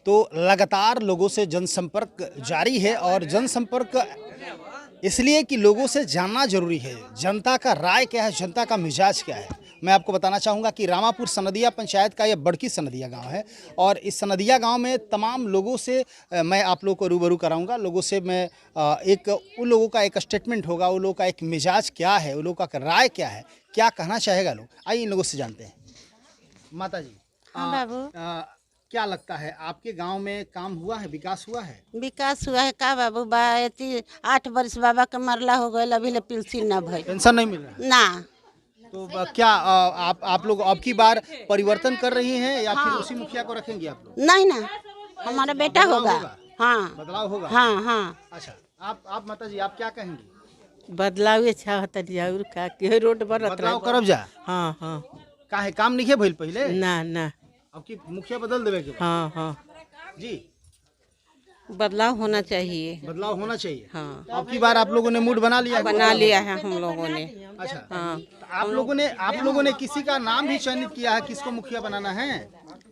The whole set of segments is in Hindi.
तो लगातार लोगों से जनसंपर्क जारी है और जनसंपर्क इसलिए कि लोगों से जानना जरूरी है, जनता का राय क्या है, जनता का मिजाज क्या है। मैं आपको बताना चाहूँगा कि रामापुर सनदिया पंचायत का यह बड़की सनदिया गांव है और इस सनदिया गांव में तमाम लोगों से मैं आप लोगों को रूबरू कराऊंगा। लोगों से मैं एक उन लोगों का एक स्टेटमेंट होगा, उन लोगों का एक मिजाज क्या है, उन लोगों का राय क्या है, क्या कहना चाहेगा लोग। आइए इन लोगों से जानते हैं। माता जी, हाँ बाबू, क्या लगता है आपके गांव में काम हुआ है, विकास हुआ है? विकास हुआ है का बाबू? 8 वर्ष बाबा के मरला हो गए, अभी ले पेंशन न भइल पेंशन नहीं मिल रहा है? ना। तो क्या आप लोग अब की बार परिवर्तन कर रही हैं या फिर उसी मुखिया को रखेंगे आप लोग? नहीं ना, हमारा बेटा बदलाव होगा। हाँ बदलाव होगा। हाँ हाँ। अच्छा, आप माता जी आप क्या कहेंगी? बदलाव अच्छा होता और का के रोड बनत बदलाव करब जा? हाँ हाँ। काहे काम नहीं भइल पहले? ना ना। अब की मुखिया बदल देवे के बा? हाँ हाँ। जी, बदलाव होना चाहिए। बदलाव होना चाहिए। हाँ, अब की बार आप लोगों ने मूड बना लिया है? बना लिया है हम लोगों ने। अच्छा, हाँ, तो आप लोगों ने किसी का नाम भी चयनित किया है, किसको मुखिया बनाना है?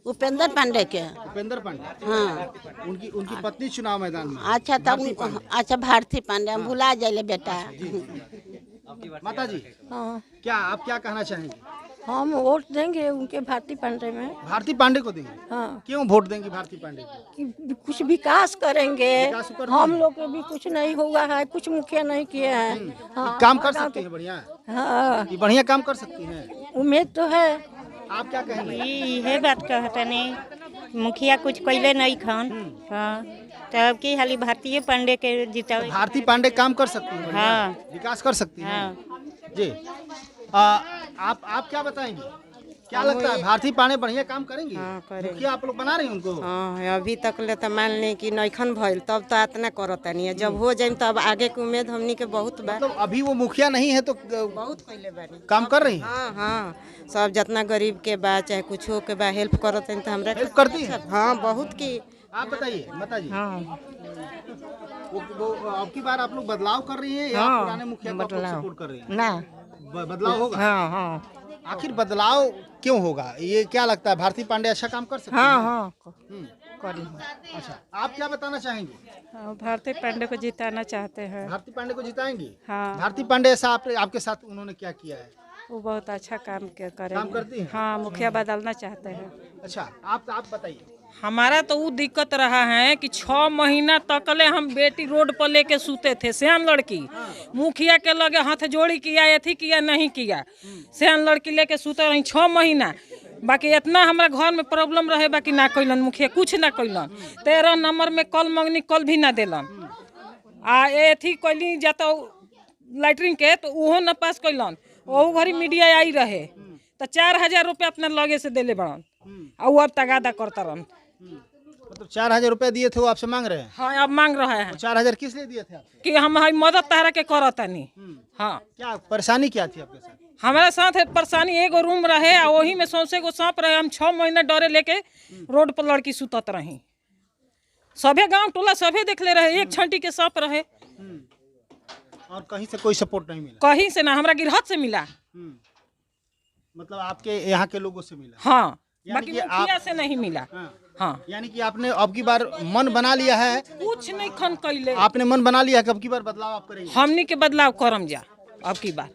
उपेंद्र पांडे के। उपेंद्र पांडे। हाँ। उनकी पत्नी चुनाव मैदान में। अच्छा तब अच्छा भारती पांडे, हम भुला जाइले बेटा। माता जी, हाँ, क्या आप क्या कहना चाहेंगे? हम वोट देंगे उनके भारती पांडे में। भारती पांडे को देंगे? हाँ, क्यों वोट देंगे भारती पांडे को? कि कुछ विकास करेंगे। विकास करती हम हैं? लोग के भी कुछ नहीं हुआ है, कुछ मुखिया नहीं किए हैं। हाँ, काम कर सकती है बढ़िया? हाँ, ये बढ़िया काम कर सकती हैं? उम्मीद तो है। आप क्या कहेंगे? ये बात कहता नहीं, मुखिया कुछ कैले नहीं खान। हाँ, तब की हाली भारतीय पांडे के जितावे। भारती पांडे काम कर सकती है बढ़िया? हाँ। विकास कर सकती है? हाँ। जी, आप क्या बताएंगे? क्या लगता है भारती पांडे बढ़िया काम करेंगे? हाँ, करेंगे। मुखिया आप लोग बना रहे हैं उनको? हाँ, अभी तक ले तो मान ली कि नैखन भइल, तब तो इतना करता नहीं है। जब हो जाए तब आगे की उम्मीद हमनी के बहुत बा। मतलब अभी वो मुखिया नहीं है तो बहुत पहले बानी काम कर रही है? हाँ हाँ, सब जितना गरीब के बा चाहे कुछ के बा हेल्प करत हैं तो हमरा हेल्प करती है? हाँ बहुत की। आप बताइए माता जी। हाँ, वो अब की बार आप लोग बदलाव कर रही हैं या हाँ, पुराने मुखिया को आप लोग सपोर्ट कर रही हैं? ना। बदलाव होगा? हाँ हाँ आखिर बदलाव क्यों होगा? ये क्या लगता है भारती पांडे अच्छा काम कर सकती हाँ हैं? हाँ हम्म, करी। अच्छा, आप क्या बताना चाहेंगे? भारती पांडे को जिताना चाहते हैं। भारती पांडे को जिताएंगे? हाँ, भारती पांडे ऐसा आपके साथ उन्होंने क्या किया है? वो बहुत अच्छा काम करेंगे। काम करती हैं? हाँ, मुखिया बदलना चाहते हैं। अच्छा, आप बताइए। हमारा तो वो दिक्कत रहा है कि 6 महीना तकले हम बेटी रोड पर लेके सूते थे, सियान लड़की। मुखिया के लगे हाथ जोड़ी किया, एथी किया नहीं किया, सियान लड़की लेके सूते रही 6 महीना। बाकी इतना हमारा घर में प्रॉब्लम रहे, बाकी ना कैलन मुखिया, कुछ ना कैलन। 13 नंबर में कल मंगनी, कल भी ना दिलन। आ एथी कैली जाता लैट्रिन के तो उहो न पास कैलन। वही घड़ी मीडिया आई रहे तो 4000 रुपया अपने लगे से दिले बड़न और वो अब तगादा करता रहन। मतलब 4000 रुपया दिए थे वो आपसे मांग रहे हैं? हाँ, अब मांग रहे हैं 4000 किस लिए दिए थे आपसे? कि हम मदद तारा के करतानी। हाँ, क्या परेशानी क्या थी आपके साथ? हमारे साथ परेशानी एगो रूम रहे और वही में सौंसे को सांप रहे। हम 6 महीने डरे लेके रोड पर लड़की सुतत रही। सभे गांव टोला सभे देख ले रहे, एक छंटी के सांप रहे। और कहीं से कोई सपोर्ट नहीं मिला? कहीं से ना, हमरा गिरहत से मिला। मतलब आपके यहाँ के लोगों से मिला? हाँ, यानी बाकी कि मुखिया से नहीं मिला। हाँ, यानी कि आपने अब की बार मन बना लिया है? कुछ नहीं खन कैले। आपने मन बना लिया कि अब की बार बदलाव आप करेंगे? हमनी के बदलाव करम जा अब की बार।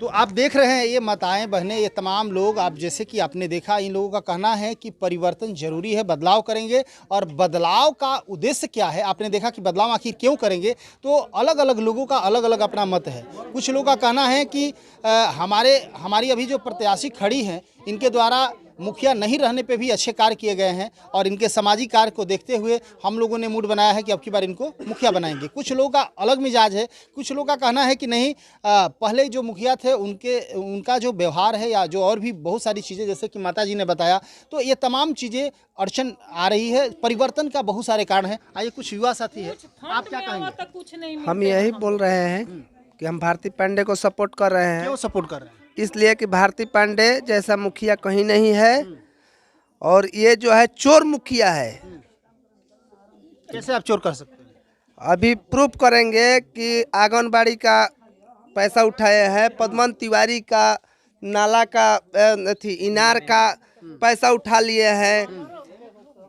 तो आप देख रहे हैं ये माताएं बहनें, ये तमाम लोग, आप जैसे कि आपने देखा, इन लोगों का कहना है कि परिवर्तन जरूरी है, बदलाव करेंगे। और बदलाव का उद्देश्य क्या है, आपने देखा कि बदलाव आखिर क्यों करेंगे, तो अलग अलग लोगों का अलग अलग अपना मत है। कुछ लोगों का कहना है कि हमारी अभी जो प्रत्याशी खड़ी हैं, इनके द्वारा मुखिया नहीं रहने पे भी अच्छे कार्य किए गए हैं और इनके सामाजिक कार्य को देखते हुए हम लोगों ने मूड बनाया है कि अब की बार इनको मुखिया बनाएंगे। कुछ लोगों का अलग मिजाज है, कुछ लोगों का कहना है कि नहीं, पहले जो मुखिया थे उनका जो व्यवहार है या जो और भी बहुत सारी चीज़ें जैसे कि माता जी ने बताया, तो ये तमाम चीज़ें अड़चन आ रही है। परिवर्तन का बहुत सारे कारण है। आइए कुछ युवा साथी है, आप क्या कहेंगे? कुछ नहीं हम यही बोल रहे हैं कि हम भारती पांडे को सपोर्ट कर रहे हैं। क्यों सपोर्ट कर रहे हैं? इसलिए कि भारती पांडे जैसा मुखिया कहीं नहीं है और ये जो है चोर मुखिया है। कैसे आप चोर कर सकते हैं? अभी प्रूफ करेंगे कि आंगनबाड़ी का पैसा उठाए हैं, पद्मन तिवारी का नाला का इनार का पैसा उठा लिए हैं।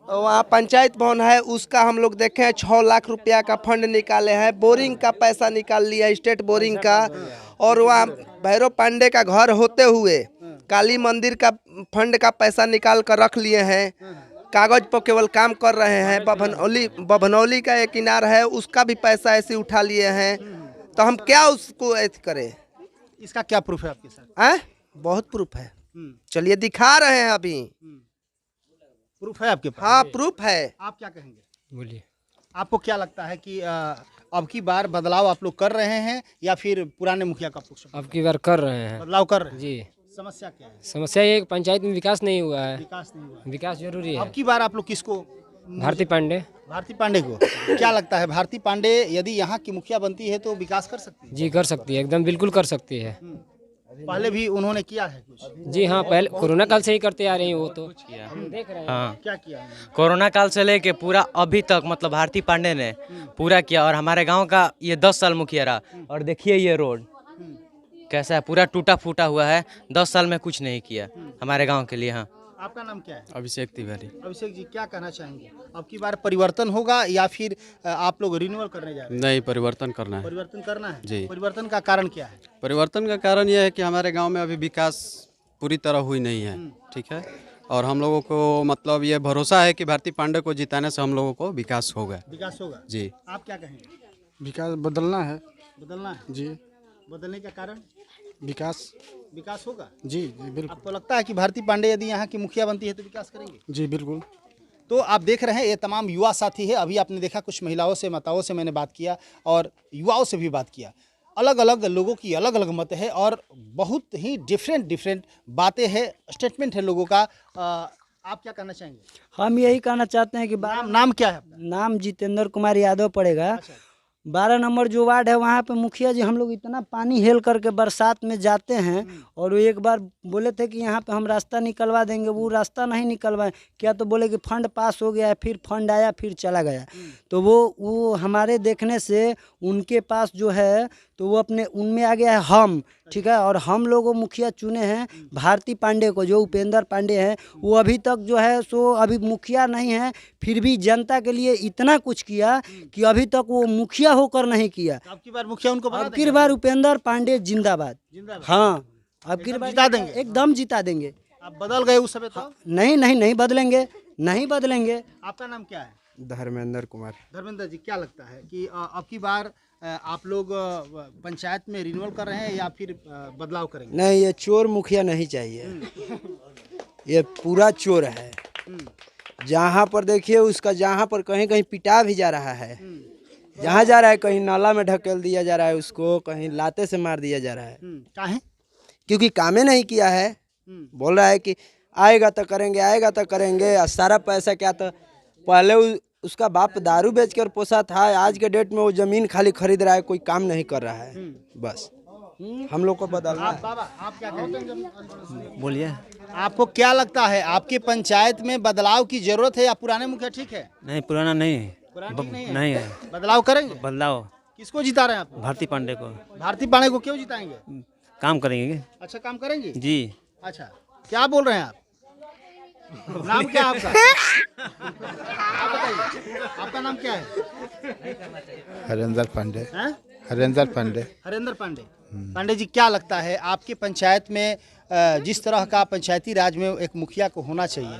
वहाँ पंचायत भवन है, उसका हम लोग देखे हैं 6 लाख रुपया का फंड निकाले हैं। बोरिंग का पैसा निकाल लिया, स्टेट बोरिंग का। और वहाँ भैरव पांडे का घर होते हुए काली मंदिर का फंड का पैसा निकाल कर रख लिए हैं। कागज पर केवल काम कर रहे हैं। बभनौली का एक इनार है, उसका भी पैसा ऐसे उठा लिए हैं। तो हम क्या उसको ऐसे करें? इसका क्या प्रूफ है आपके साथ? हैं? बहुत प्रूफ है, चलिए दिखा रहे हैं अभी। प्रूफ है आपके पास? हाँ प्रूफ है। आप क्या कहेंगे? बोलिए। आपको क्या लगता है कि अब की बार बदलाव आप लोग कर रहे हैं या फिर पुराने मुखिया का पक्ष? अब की बार कर रहे हैं बदलाव कर रहे हैं जी। समस्या क्या है? समस्या ये है कि पंचायत में विकास नहीं हुआ है। विकास नहीं हुआ है। विकास जरूरी अब है। की बार आप लोग किसको? भारती पांडे। भारती पांडे को क्या लगता है, भारती पांडे यदि यहाँ की मुखिया बनती है तो विकास कर सकती है? जी कर सकती है, एकदम बिल्कुल कर सकती है। पहले भी उन्होंने किया है कुछ? जी हाँ, पहले कोरोना काल से ही करते आ रही हैं वो तो। हम देख रहे हैं। हाँ, क्या किया उन्होंने? कोरोना काल से लेके पूरा अभी तक मतलब भारती पांडे ने पूरा किया। और हमारे गांव का ये 10 साल मुखिया रहा। और देखिए ये रोड कैसा है, पूरा टूटा फूटा हुआ है। 10 साल में कुछ नहीं किया हमारे गांव के लिए। हाँ, आपका नाम क्या है? अभिषेक तिवारी। अभिषेक जी, क्या कहना चाहेंगे? अब की बार परिवर्तन होगा या फिर आप लोग रिन्यूअल करने जा रहे हैं? नहीं, परिवर्तन करना है। परिवर्तन करना है जी। परिवर्तन का कारण क्या है? परिवर्तन का कारण यह है कि हमारे गांव में अभी विकास पूरी तरह हुई नहीं है। ठीक है, और हम लोगों को मतलब ये भरोसा है कि भारती पांडे को जिताने से हम लोगों को विकास होगा। विकास होगा जी। आप क्या कहेंगे? विकास बदलना है बदलना है जी। बदलने का कारण? विकास होगा जी जी बिल्कुल। आपको लगता है कि भारती पांडे यदि यहाँ की मुखिया बनती है तो विकास करेंगे? जी बिल्कुल। तो आप देख रहे हैं ये तमाम युवा साथी है। अभी आपने देखा कुछ महिलाओं से, माताओं से मैंने बात किया और युवाओं से भी बात किया। अलग अलग लोगों की अलग अलग मत है और बहुत ही डिफरेंट बातें हैं, स्टेटमेंट है लोगों का। आप क्या कहना चाहेंगे? हम यही कहना चाहते हैं कि नाम क्या है आपका? नाम जितेंद्र कुमार यादव पड़ेगा। 12 नंबर जो वार्ड है वहाँ पे मुखिया जी हम लोग इतना पानी हेल करके बरसात में जाते हैं और वो एक बार बोले थे कि यहाँ पे हम रास्ता निकलवा देंगे, वो रास्ता नहीं निकलवाए। क्या तो बोले कि फंड पास हो गया है, फिर फंड आया फिर चला गया। तो वो हमारे देखने से उनके पास जो है तो वो अपने उनमें आ गया है हम, ठीक है। और हम लोगों मुखिया चुने हैं भारती पांडे को, जो उपेंद्र पांडे हैं। वो अभी तक जो है सो अभी मुखिया नहीं है, फिर भी जनता के लिए इतना कुछ किया कि अभी तक वो मुखिया होकर नहीं किया। अब की बार मुखिया उनको बना अब की बार उपेंद्र पांडे जिंदाबाद। हाँ, अब की बार जिता देंगे, एकदम जिता देंगे। आप बदल गए उस समय तो? नहीं बदलेंगे, नहीं बदलेंगे। आपका नाम क्या है? धर्मेंद्र कुमार। धर्मेंद्र जी, क्या लगता है कि अब की बार आप लोग पंचायत में रिन्यूअल कर रहे हैं या फिर बदलाव करेंगे? नहीं, ये चोर मुखिया नहीं चाहिए। ये पूरा चोर है। जहाँ पर देखिए उसका, जहाँ पर कहीं कहीं पिटा भी जा रहा है, जहाँ जा रहा है कहीं नाला में ढकेल दिया जा रहा है उसको, कहीं लाते से मार दिया जा रहा है। काहे? क्योंकि कामे नहीं किया है। बोल रहा है कि आएगा तो करेंगे, आएगा तो करेंगे। और सारा पैसा क्या, तो पहले उसका बाप दारू बेच कर पोसा था, आज के डेट में वो जमीन खाली खरीद रहा है, कोई काम नहीं कर रहा है। बस हम लोग को बदलना है। बाबा, आप क्या कहेंगे? बोलिए। आपको क्या लगता है, आपकी पंचायत में बदलाव की जरूरत है या पुराने मुखिया ठीक है? नहीं, पुराना नहीं है। पुराना ठीक नहीं है। बदलाव करेंगे? बदलाव किसको जिता रहे हैं आप? भारती पांडे को। भारती पांडे को क्यों जिताएंगे? काम करेंगे अच्छा, काम करेंगे जी। अच्छा, क्या बोल रहे हैं आप? नाम क्या है आपका? आप बताइए, आपका नाम क्या है? हरेंद्र पांडे। हैं? हरेंद्र पांडे। हरेंद्र पांडे। पांडे जी, क्या लगता है आपके पंचायत में जिस तरह का पंचायती राज में एक मुखिया को होना चाहिए,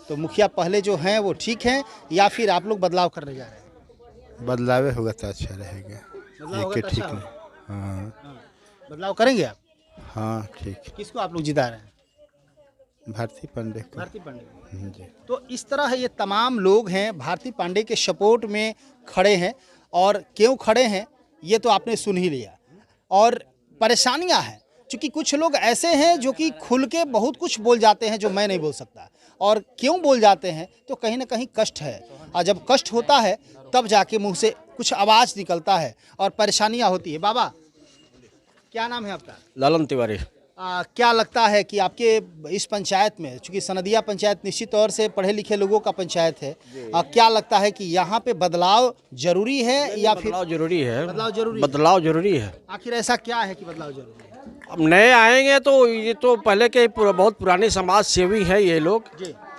तो मुखिया पहले जो हैं वो ठीक हैं या फिर आप लोग बदलाव करने जा रहे हैं? बदलावे होगा तो अच्छा रहेगा। बदलाव होगा तो ठीक अच्छा नहीं। हाँ बदलाव करेंगे आप? हाँ ठीक। किसको आप लोग जिता रहे हैं? भारती पांडे को। भारती पांडे। जी। तो इस तरह ये तमाम लोग हैं भारती पांडे के सपोर्ट में खड़े हैं। और क्यों खड़े हैं ये तो आपने सुन ही लिया। और परेशानियां हैं, क्योंकि कुछ लोग ऐसे हैं जो कि खुल के बहुत कुछ बोल जाते हैं जो मैं नहीं बोल सकता। और क्यों बोल जाते हैं तो कहीं ना कहीं कष्ट है, और जब कष्ट होता है तब जाके मुंह से कुछ आवाज़ निकलता है और परेशानियां होती है। बाबा, क्या नाम है आपका? लालन तिवारी। क्या लगता है कि आपके इस पंचायत में, चूँकि सनदिया पंचायत निश्चित तौर से पढ़े लिखे लोगों का पंचायत है, क्या लगता है कि यहाँ पे बदलाव जरूरी है या फिर? बदलाव जरूरी है। बदलाव जरूरी, बदलाव जरूरी है। आखिर ऐसा क्या है कि बदलाव जरूरी है? अब नए आएंगे तो ये तो पहले के बहुत पुराने समाज सेवी हैं ये लोग,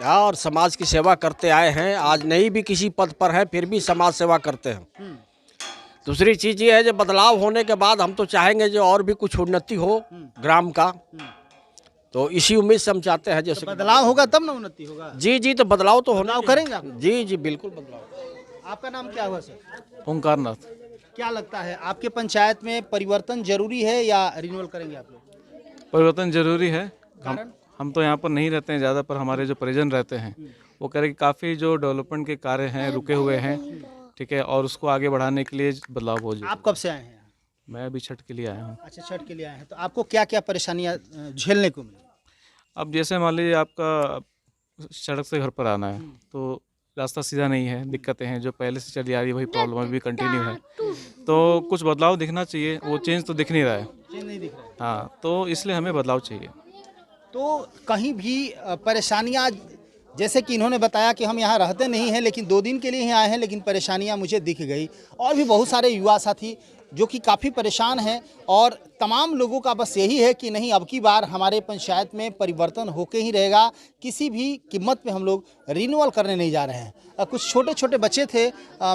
और समाज की सेवा करते आए हैं। आज नहीं भी किसी पद पर है फिर भी समाज सेवा करते हैं। दूसरी चीज़ ये है जो बदलाव होने के बाद हम तो चाहेंगे जो और भी कुछ उन्नति हो ग्राम का, तो इसी उम्मीद से हम चाहते हैं जैसे बदलाव होगा तब ना उन्नति होगा। जी तो बदलाव तो होना करेंगे आप? जी बिल्कुल बदलाव। आपका नाम क्या हुआ सर? ओंकारनाथ। क्या लगता है आपके पंचायत में परिवर्तन जरूरी है या रिन्यूअल करेंगे आप लोग? परिवर्तन जरूरी है। हम तो यहाँ पर नहीं रहते हैं ज़्यादा, पर हमारे जो परिजन रहते हैं वो कह रहे कि काफ़ी जो डेवलपमेंट के कार्य हैं रुके हुए हैं, ठीक है, और उसको आगे बढ़ाने के लिए बदलाव हो जाए। आप कब से आए हैं? मैं अभी छठ के लिए आया हूँ। अच्छा, छठ के लिए आए हैं। तो आपको क्या क्या परेशानियाँ झेलने को मिली? अब जैसे मान लीजिए आपका सड़क से घर पर आना है तो रास्ता सीधा नहीं है, दिक्कतें हैं जो पहले से चली आ रही है, वही प्रॉब्लम अभी कंटिन्यू है। तो कुछ बदलाव दिखना चाहिए, वो चेंज तो दिख नहीं रहा है। चेंज नहीं दिख रहा है। हाँ, तो इसलिए हमें बदलाव चाहिए। तो कहीं भी परेशानियाँ, जैसे कि इन्होंने बताया कि हम यहाँ रहते नहीं हैं लेकिन 2 दिन के लिए ही आए हैं, लेकिन परेशानियाँ मुझे दिख गई। और भी बहुत सारे युवा साथी जो कि काफ़ी परेशान हैं, और तमाम लोगों का बस यही है कि नहीं, अब की बार हमारे पंचायत में परिवर्तन होके ही रहेगा, किसी भी कीमत पे हम लोग रिन्यूअल करने नहीं जा रहे हैं। कुछ छोटे छोटे बच्चे थे,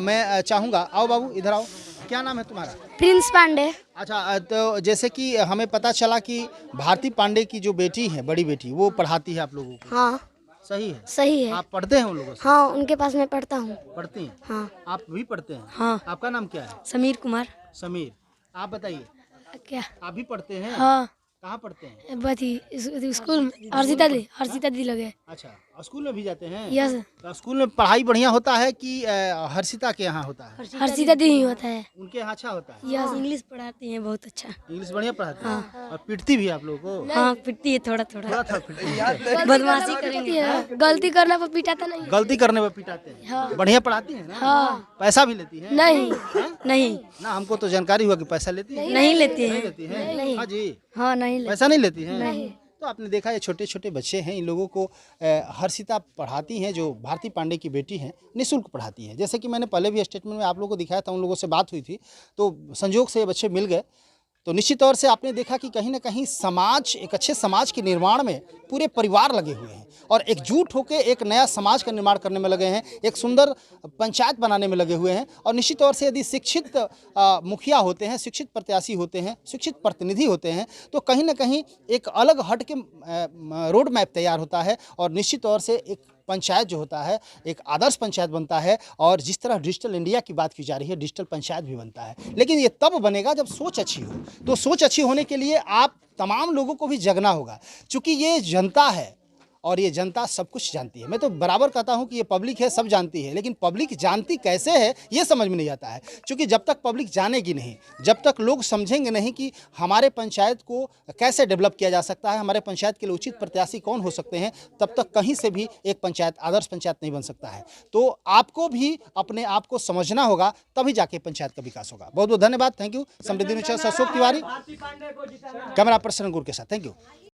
मैं चाहूँगा, आओ बाबू इधर आओ। क्या नाम है तुम्हारा? प्रिंस पांडे। अच्छा, तो जैसे कि हमें पता चला कि भारती पांडे की जो बेटी है, बड़ी बेटी, वो पढ़ाती है आप लोगों को। हाँ, सही है? सही है। आप पढ़ते हैं उन लोगों से? हाँ, उनके पास मैं पढ़ता हूँ। पढ़ती हैं? हाँ। आप भी पढ़ते हैं? हाँ। आपका नाम क्या है? समीर कुमार। समीर। आप बताइए, क्या? आप भी पढ़ते हैं? हाँ। कहाँ पढ़ते हैं? स्कूल हर्षिता दी लगे। अच्छा, स्कूल में भी जाते हैं? यस। तो स्कूल में पढ़ाई बढ़िया होता है कि हर्षिता के यहाँ होता है? हर्षिता दी ही होता है। उनके यहाँ अच्छा होता है? यस। इंग्लिश पढ़ाती हैं बहुत अच्छा। इंग्लिश बढ़िया पढ़ाते हैं? और पिटती भी आप लोगों को? हाँ, पिटती है थोड़ा थोड़ा। बदमाशी करेंगे, गलती करने पर पिटाता नहीं। गलती करने पर पिटाते हैं? हाँ। बढ़िया पढ़ाती है ना? हाँ। पैसा भी लेती है? नहीं नहीं ना, हमको तो जानकारी हुआ कि पैसा लेती है। नहीं लेती है। नहीं लेती है? हाँ जी। हाँ, नहीं पैसा नहीं लेती है? नहीं। तो आपने देखा ये छोटे छोटे बच्चे हैं, इन लोगों को हर्षिता पढ़ाती हैं, जो भारती पांडे की बेटी हैं, निःशुल्क पढ़ाती हैं। जैसे कि मैंने पहले भी स्टेटमेंट में आप लोगों को दिखाया था, उन लोगों से बात हुई थी, तो संजोग से ये बच्चे मिल गए। तो निश्चित तौर से आपने देखा कि कहीं ना कहीं समाज, एक अच्छे समाज के निर्माण में पूरे परिवार लगे हुए हैं और एकजुट होकर एक नया समाज का निर्माण करने में लगे हैं, एक सुंदर पंचायत बनाने में लगे हुए हैं। और निश्चित तौर से यदि शिक्षित मुखिया होते हैं, शिक्षित प्रत्याशी होते हैं, शिक्षित प्रतिनिधि होते हैं, तो कहीं ना कहीं एक अलग हट के रोड मैप तैयार होता है और निश्चित तौर से एक पंचायत जो होता है एक आदर्श पंचायत बनता है। और जिस तरह डिजिटल इंडिया की बात की जा रही है, डिजिटल पंचायत भी बनता है। लेकिन ये तब बनेगा जब सोच अच्छी हो। तो सोच अच्छी होने के लिए आप तमाम लोगों को भी जगना होगा, क्योंकि ये जनता है और ये जनता सब कुछ जानती है। मैं तो बराबर कहता हूँ कि ये पब्लिक है, सब जानती है, लेकिन पब्लिक जानती कैसे है ये समझ में नहीं आता है। क्योंकि जब तक पब्लिक जानेगी नहीं, जब तक लोग समझेंगे नहीं कि हमारे पंचायत को कैसे डेवलप किया जा सकता है, हमारे पंचायत के लिए उचित प्रत्याशी कौन हो सकते हैं, तब तक कहीं से भी एक पंचायत आदर्श पंचायत नहीं बन सकता है। तो आपको भी अपने आप को समझना होगा, तभी जाके पंचायत का विकास होगा। बहुत बहुत धन्यवाद। Thank you. समृद्धि न्यूज़ से अशोक तिवारी, कैमरा पर्सन अंकुर के साथ। Thank you.